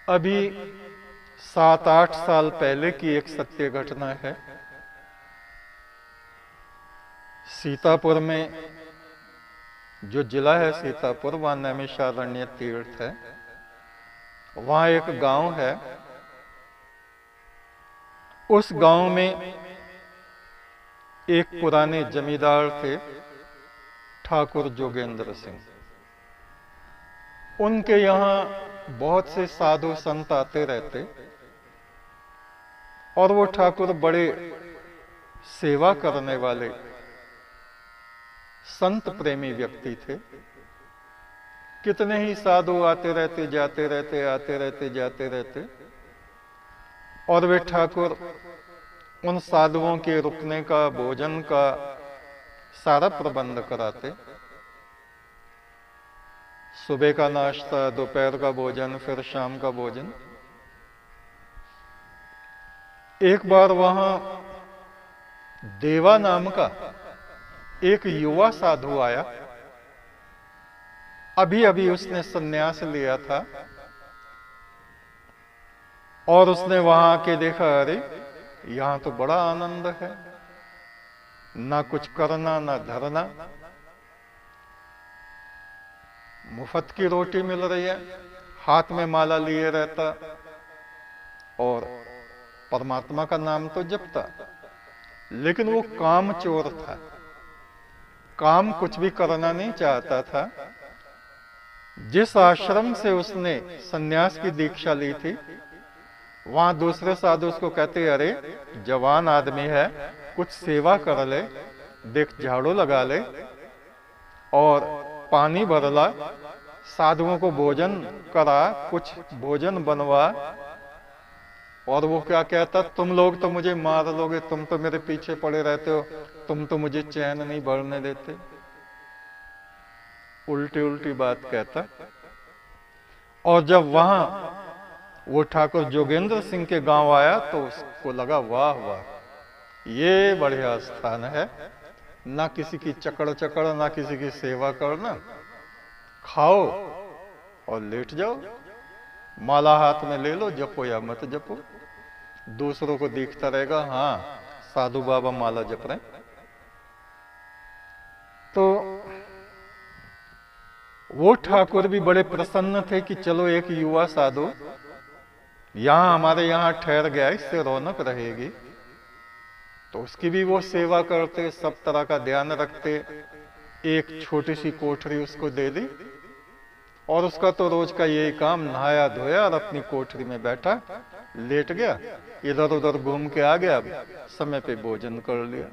अभी 7-8 साल पहले की एक सत्य घटना है। सीतापुर में, जो जिला है सीतापुर, वहां नैमिषारण्य तीर्थ है। वहां एक गांव है। उस गांव में एक पुराने जमींदार थे, ठाकुर जोगेंद्र सिंह। उनके यहाँ बहुत से साधु संत आते रहते और वो ठाकुर बड़े सेवा करने वाले संत प्रेमी व्यक्ति थे। कितने ही साधु आते रहते, जाते रहते, आते रहते, जाते रहते, और वे ठाकुर उन साधुओं के रुकने का, भोजन का सारा प्रबंध कराते। सुबह का नाश्ता, दोपहर का भोजन, फिर शाम का भोजन। एक बार वहां देवा नाम का एक युवा साधु आया। अभी अभी उसने संन्यास लिया था और उसने वहां आके देखा, अरे यहां तो बड़ा आनंद है, ना कुछ करना ना धरना, मुफ्त की रोटी मिल रही है, हाथ में माला लिए रहता और परमात्मा का नाम तो जपता। लेकिन वो काम चोर था, काम कुछ भी करना नहीं चाहता था। जिस आश्रम से उसने सन्यास की दीक्षा ली थी, वहां दूसरे साधु उसको कहते, अरे जवान आदमी है, कुछ सेवा कर ले, देख झाड़ू लगा ले और पानी भर ला, साधुओं को भोजन करा, कुछ भोजन बनवा। और वो क्या कहता, तुम लोग तो मुझे मार लोगे, तुम तो मेरे पीछे पड़े रहते हो, तुम तो मुझे चैन नहीं भरने देते। उल्टी उल्टी बात कहता। और जब वहां वो ठाकुर जोगेंद्र सिंह के गांव आया तो उसको लगा, वाह वाह, ये बढ़िया स्थान है, ना किसी की चकड़ चकड़, ना किसी की सेवा करना, खाओ और लेट जाओ, माला हाथ में ले लो, जपो या मत जपो, दूसरों को दिखता रहेगा, हाँ साधु बाबा माला जप रहे। तो वो ठाकुर भी बड़े प्रसन्न थे कि चलो एक युवा साधु यहां हमारे यहां ठहर गया, इससे रौनक रहेगी। तो उसकी भी वो सेवा करते, सब तरह का ध्यान रखते। एक छोटी सी कोठरी उसको दे दी और उसका तो रोज का यही काम, नहाया धोया और अपनी कोठरी में बैठा, लेट गया, इधर उधर घूम के आ गया, समय पे भोजन कर लिया।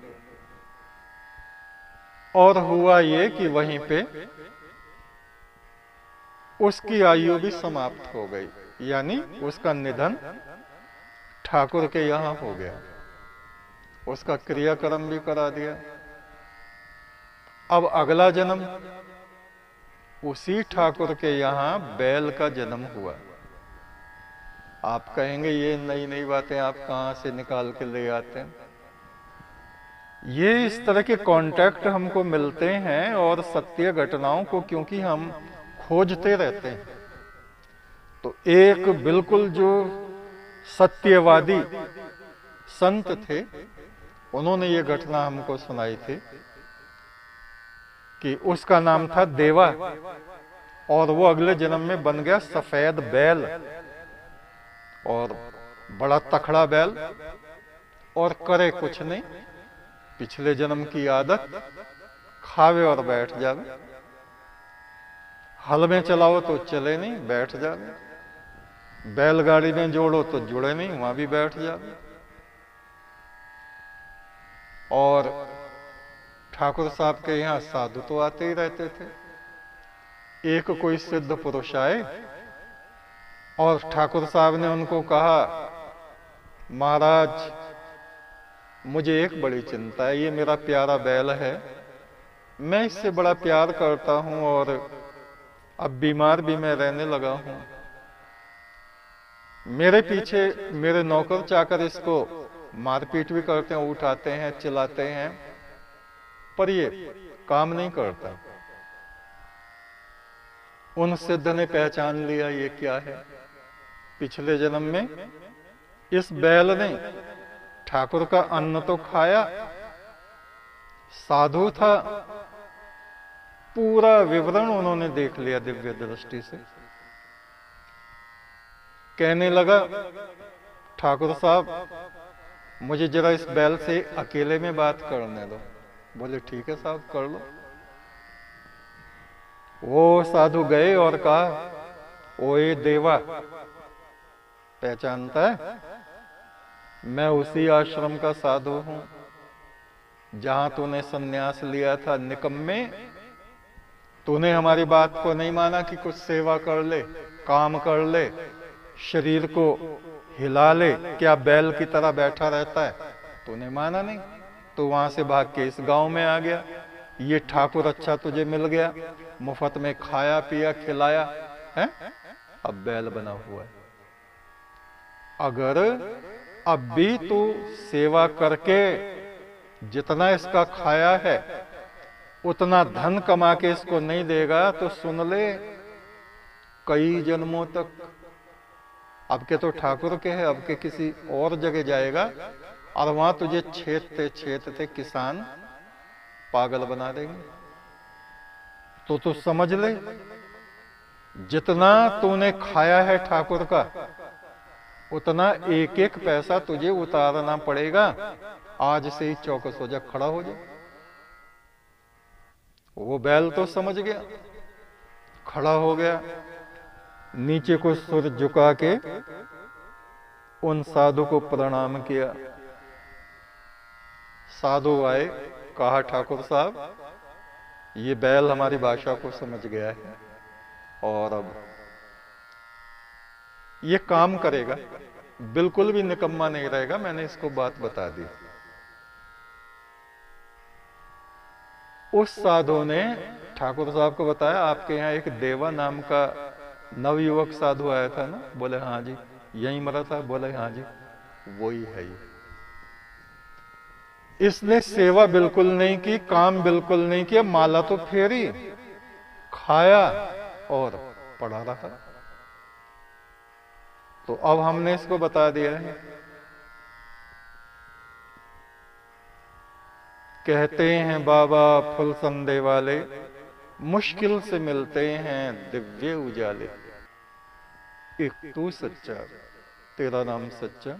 और हुआ ये कि वहीं पे उसकी आयु भी समाप्त हो गई, यानी उसका निधन ठाकुर के यहां हो गया। उसका क्रियाक्रम भी करा दिया। अब अगला जन्म उसी ठाकुर के यहां बैल का जन्म हुआ। आप कहेंगे ये नई नई बातें आप कहां से निकाल के ले आते हैं? ये इस तरह के कांटेक्ट हमको मिलते हैं और सत्य घटनाओं को क्योंकि हम खोजते रहते हैं। तो एक बिल्कुल जो सत्यवादी संत थे, उन्होंने ये घटना हमको सुनाई थी कि उसका नाम था देवा और वो अगले जन्म में बन गया सफेद बैल, और बड़ा तखड़ा बैल, और करे कुछ नहीं, पिछले जन्म की आदत, खावे और बैठ जावे, हल में चलाओ तो चले नहीं, बैठ जावे, बैलगाड़ी में जोड़ो तो जुड़े नहीं, वहां भी बैठ जावे। और ठाकुर साहब के यहाँ साधु तो आते ही रहते थे। एक कोई सिद्ध पुरुष आए और ठाकुर साहब ने उनको कहा, महाराज मुझे एक बड़ी चिंता है, ये मेरा प्यारा बैल है, मैं इससे बड़ा प्यार करता हूं और अब बीमार भी मैं रहने लगा हूं। मेरे पीछे मेरे नौकर चाकर इसको मारपीट भी करते हैं, उठाते हैं, चिल्लाते हैं, पर ये काम नहीं करता। उन सिद्ध ने पहचान लिया ये क्या है, पिछले जन्म में इस बैल ने ठाकुर का अन्न तो खाया, साधु था, पूरा विवरण उन्होंने देख लिया दिव्य दृष्टि से। कहने लगा, ठाकुर साहब मुझे जरा इस बैल से अकेले में बात करने दो। बोले ठीक है साहब, कर लो। वो साधु गए और कहा, ओए देवा, पहचानता है? मैं उसी आश्रम का साधु हूं जहां तूने सन्यास लिया था। निकम्मे, तूने हमारी बात को नहीं माना कि कुछ सेवा कर ले, काम कर ले, शरीर को हिला ले, क्या बैल की तरह बैठा रहता है? तूने माना नहीं, तो वहां से भाग के इस गांव में आ गया। ये ठाकुर अच्छा तुझे मिल गया, मुफ्त में खाया पिया खिलाया है, अब बैल बना हुआ है। अगर अब भी तू सेवा करके जितना इसका खाया है उतना धन कमा के इसको नहीं देगा तो सुन ले, कई जन्मों तक, अब के तो ठाकुर के है, अब के किसी और जगह जाएगा और वहां तुझे छेदते छेदते किसान पागल बना देंगे। तो तू समझ ले, जितना तूने खाया है ठाकुर का उतना एक एक पैसा तुझे उतारना पड़ेगा। आज से ही चौकस हो जा, खड़ा हो जा। वो बैल तो समझ गया, खड़ा हो गया, नीचे को सिर झुका के उन साधु को प्रणाम किया। साधु आए, कहा ठाकुर साहब ये बैल हमारी भाषा को समझ गया है और अब ये काम करेगा, बिल्कुल भी निकम्मा नहीं रहेगा, मैंने इसको बात बता दी। उस साधु ने ठाकुर साहब को बताया, आपके यहाँ एक देवा नाम का नवयुवक साधु आया था ना? बोले हाँ जी। यहीं मरा था? बोले हाँ जी, वही है ये। इसने सेवा बिल्कुल नहीं की, काम बिल्कुल नहीं किया, माला तो फेरी, खाया और पड़ा रहा। तो अब हमने इसको बता दिया है। कहते हैं बाबा फुल संदे वाले, मुश्किल से मिलते हैं दिव्य उजाले। एक तू सच्चा, तेरा नाम सच्चा।